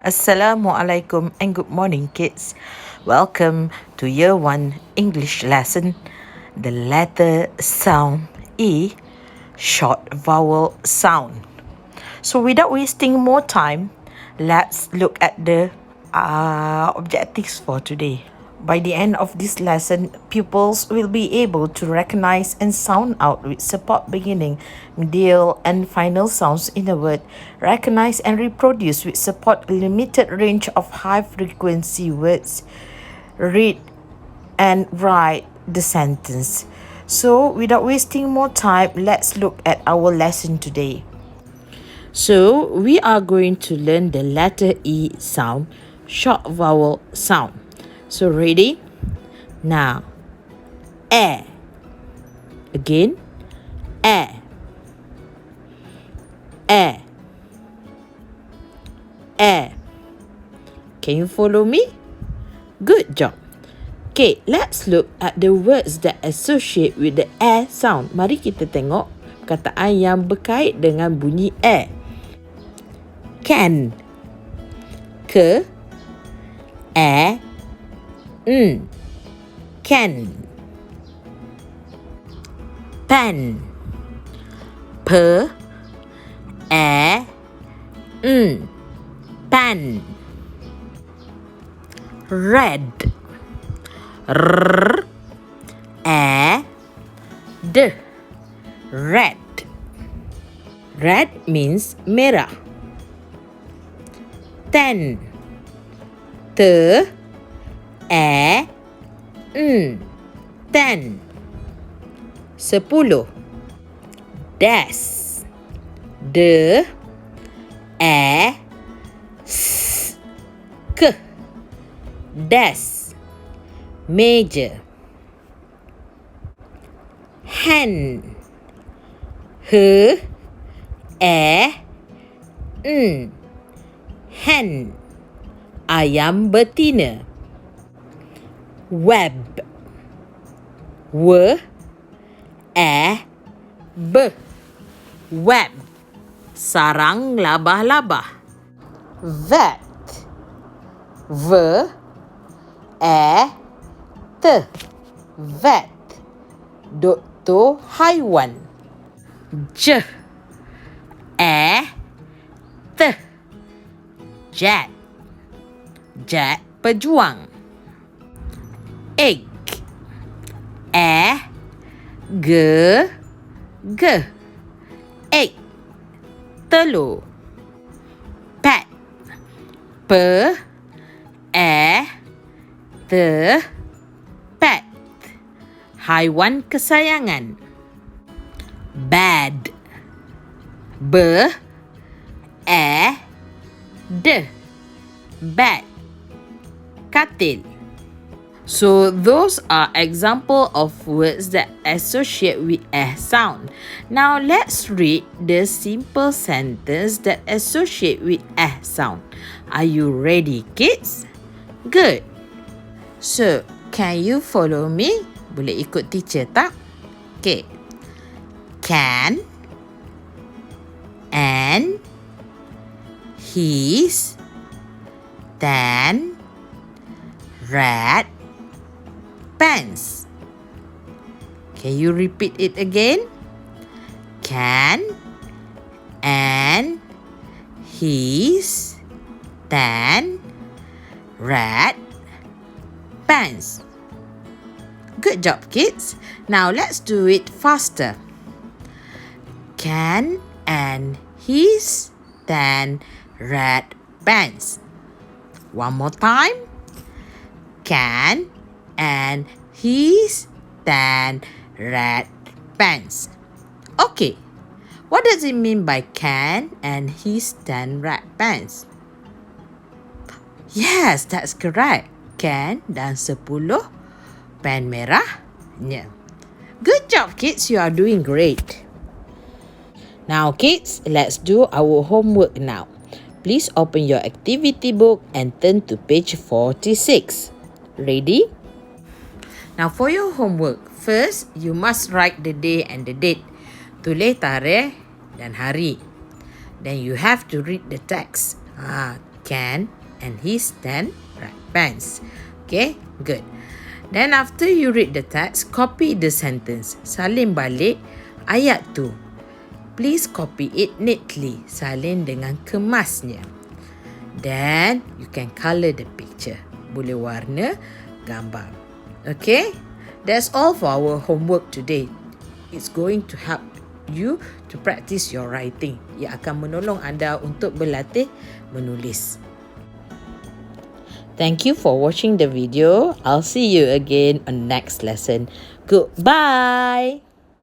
Assalamualaikum and good morning, kids. Welcome to Year 1 English lesson. The letter sound E, short vowel sound. So without wasting more time, let's look at the objectives for today. By the end of this lesson, pupils will be able to recognize and sound out with support beginning, middle, and final sounds in a word. Recognize and reproduce with support a limited range of high-frequency words. Read and write the sentence. So, without wasting more time, let's look at our lesson today. So, we are going to learn the letter E sound, short vowel sound. So, ready? Now, A. Again, A. A. A. Can you follow me? Good job. Okay, let's look at the words that associate with the A sound. Mari kita tengok perkataan yang berkait dengan bunyi A. Can. Ke. A. Can. Pen. Per. A. Pen. Red. R. A. D. Red. Red means merah. 10. Te. A. 10. 10. Des. De. A. S. Ke. Desk. Meja. Hen. He. A. Hen. Ayam betina. Web. W. A. B. Web. Sarang labah-labah. Vet. V. A. T. Vet. Doktor haiwan. J. A. T. Jet. Jet pejuang. Egg. A. G. G. Egg. Telur. Pet. P. A. T. Pet. Haiwan kesayangan. Bad. B. A. D. Bad. Katil. So those are example of words that associate with a sound. Now let's read the simple sentence that associate with a sound. Are you ready, kids? Good. So, can you follow me? Boleh ikut teacher tak? Okay. Can and his then red pants. Can you repeat it again? Can and his then red pants. Good job, kids. Now let's do it faster. Can and his then red pants. One more time. Can and his then red pants. Okay. What does it mean by can and his then red pants? Yes, that's correct. Can dan 10 pen merahnya. Good job, kids. You are doing great. Now, kids, let's do our homework now. Please open your activity book and turn to page 46. Ready? Now, for your homework, first, you must write the day and the date. Tulis tarikh dan hari. Then you have to read the text. can and his then red pants. Okay, good. Then after you read the text, copy the sentence. Salin balik ayat tu. Please copy it neatly. Salin dengan kemasnya. Then you can color the picture. Boleh warna gambar. Okay? That's all for our homework today. It's going to help you to practice your writing. Ia akan menolong anda untuk berlatih menulis. Thank you for watching the video. I'll see you again on next lesson. Goodbye.